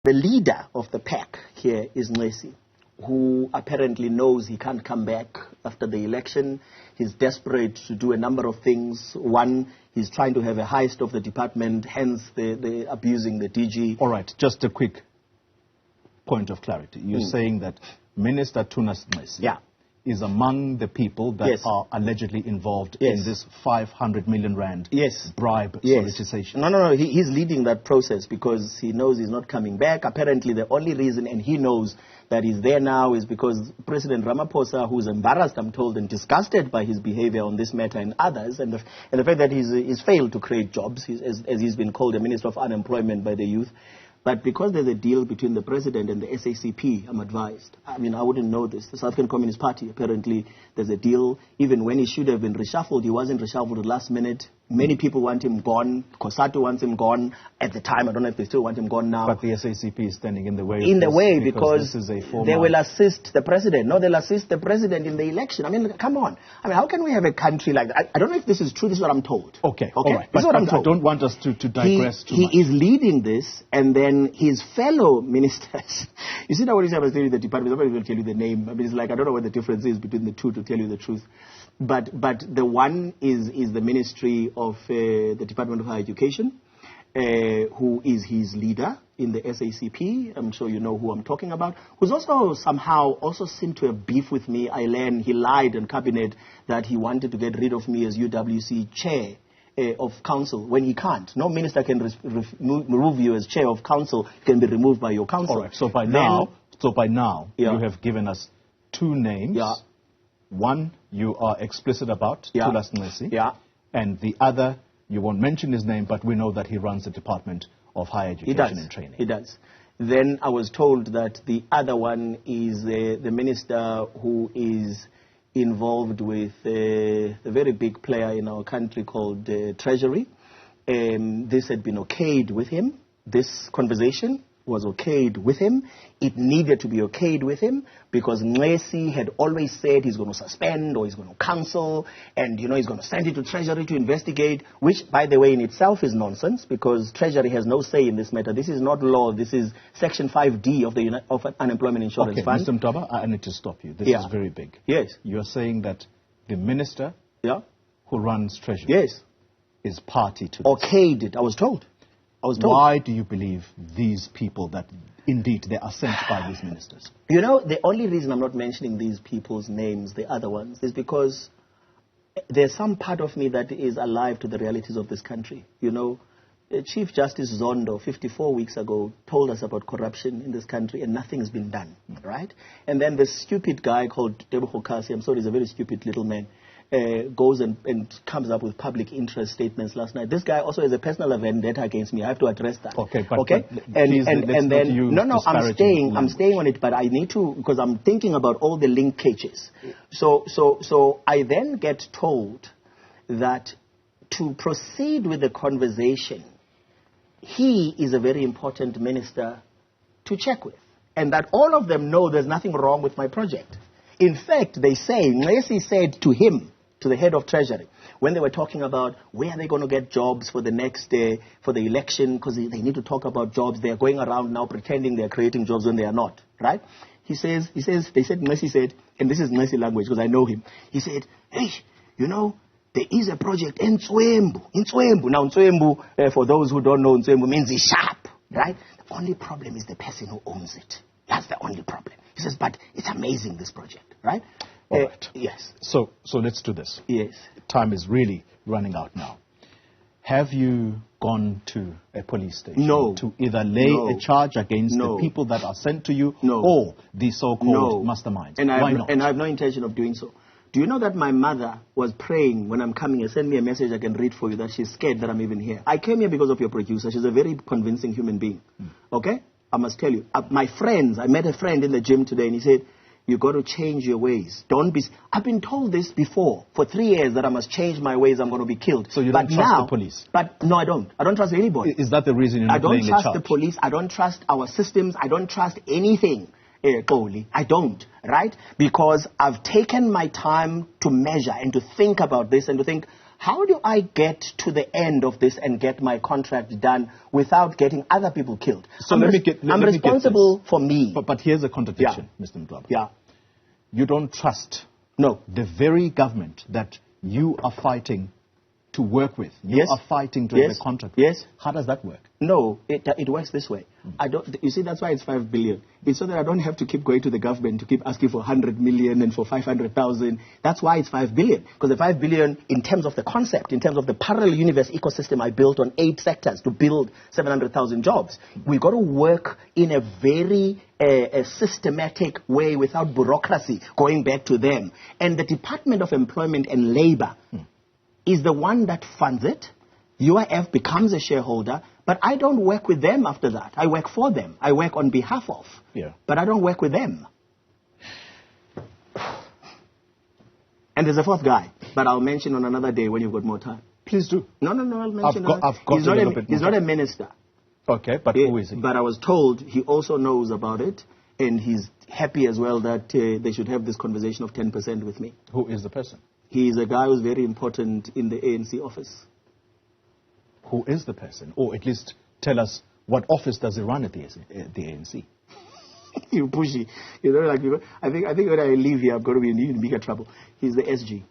The leader of the pack here is Nxesi, who apparently knows he can't come back after the election. He's desperate to do a number of things. One, he's trying to have a heist of the department, hence the abusing the DG. All right, just a quick point of clarity. You're saying that Minister Thulas Nxesi is among the people that are allegedly involved in this 500 million rand bribe solicitation. No. He's leading that process because he knows he's not coming back. Apparently, the only reason, and he knows that he's there now, is because President Ramaphosa, who's embarrassed, I'm told, and disgusted by his behavior on this matter and others, and the fact that he's failed to create jobs, as he's been called a minister of unemployment by the youth. But because there's a deal between the president and the SACP, I'm advised. I mean, I wouldn't know this. The South African Communist Party, apparently, there's a deal. Even when he should have been reshuffled, he wasn't reshuffled at the last minute. Many people want him gone. COSATU wants him gone. At the time, I don't know if they still want him gone now. But the SACP is standing in the way. In the way, because this is a formal... they will assist the president. No, they'll assist the president in the election. I mean, come on. I mean, how can we have a country like that? I don't know if this is true. This is what I'm told. Okay. All right. This is what I'm told. I don't want us to digress too much. He is leading this, and then his fellow ministers. You see that what I was telling you the department, somebody will tell you the name. I mean, it's like, I don't know what the difference is between the two, to tell you the truth. But the one is the Ministry of the Department of Higher Education, who is his leader in the SACP. I'm sure you know who I'm talking about. Who's also somehow seemed to have beef with me. I learned he lied in cabinet that he wanted to get rid of me as UWC chair of council when he can't. No minister can remove you as chair of council. You can be removed by your council. All right. So by now, you have given us two names. Yeah. One you are explicit about, Thulas Nxesi, and the other, you won't mention his name, but we know that he runs the Department of Higher Education and Training. He does. Then I was told that the other one is the minister who is involved with a very big player in our country called Treasury. This had been okayed with him. This conversation was okayed with him. It needed to be okayed with him because Nxesi had always said he's going to suspend or he's going to cancel and, you know, he's going to send it to Treasury to investigate, which, by the way, in itself is nonsense because Treasury has no say in this matter. This is not law. This is Section 5D of the Unemployment Insurance Fund. Mr. Mtwaba, I need to stop you. This is very big. Yes. You're saying that the minister who runs Treasury is party to this. Okayed it, I was told. Why do you believe these people that indeed they are sent by these ministers? You know, the only reason I'm not mentioning these people's names, the other ones, is because there's some part of me that is alive to the realities of this country. You know, Chief Justice Zondo 54 weeks ago told us about corruption in this country and nothing's been done, right? And then this stupid guy called Tebogo Kasi, I'm sorry, he's a very stupid little man, goes and comes up with public interest statements last night. This guy also has a personal vendetta against me. I have to address that. I'm staying on it, but I need to, because I'm thinking about all the linkages. So I then get told that to proceed with the conversation, he is a very important minister to check with, and that all of them know there's nothing wrong with my project. In fact, they say, Nxesi said to him, to the head of Treasury, when they were talking about where are they going to get jobs for the next day, for the election, because they need to talk about jobs. They are going around now pretending they are creating jobs when they are not, right? Nxesi said, and this is Nxesi language because I know him, he said, hey, you know, there is a project in Ntswembu. Now, Ntswembu, for those who don't know, Ntswembu means it's sharp, right? The only problem is the person who owns it. That's the only problem. He says, but it's amazing, this project, right? All right. Yes. So let's do this. Yes. Time is really running out now. Have you gone to a police station to either lay a charge against the people that are sent to you or the so-called masterminds? Why not? And I have no intention of doing so. Do you know that my mother was praying when I'm coming here? Send me a message I can read for you that she's scared that I'm even here. I came here because of your producer. She's a very convincing human being. Okay? I must tell you. My friends, I met a friend in the gym today and he said, you got to change your ways. Don't be... I've been told this before, for 3 years, that I must change my ways, I'm going to be killed. So you don't trust the police? But no, I don't. I don't trust anybody. Is that the reason you're not laying a charge? I don't trust the police. I don't trust our systems. I don't trust anything. I don't, right? Because I've taken my time to measure and to think about this and to think, how do I get to the end of this and get my contract done without getting other people killed? So I'm responsible for me. But here's a contradiction, Mr. Mdlwaba. Yeah. You don't trust the very government that you are fighting to work with. You are fighting to have a contract with. Yes. How does that work? No, it works this way. You see, that's why it's 5 billion. It's so that I don't have to keep going to the government to keep asking for 100 million and for 500,000. That's why it's 5 billion. Because the 5 billion, in terms of the concept, in terms of the parallel universe ecosystem I built on 8 sectors to build 700,000 jobs, we've got to work in a very systematic way without bureaucracy going back to them. And the Department of Employment and Labor is the one that funds it. UIF becomes a shareholder, but I don't work with them after that. I work for them. I work on behalf of. But I don't work with them. And there's a fourth guy, but I'll mention on another day when you've got more time. Please do. No, I'll mention He's not a minister. Okay, but who is he? But I was told he also knows about it, and he's happy as well that they should have this conversation of 10% with me. Who is the person? He is a guy who's very important in the ANC office. Who is the person? Or at least tell us what office does he run at the ANC? You pushy. I think when I leave here, I'm going to be in even bigger trouble. He's the SG.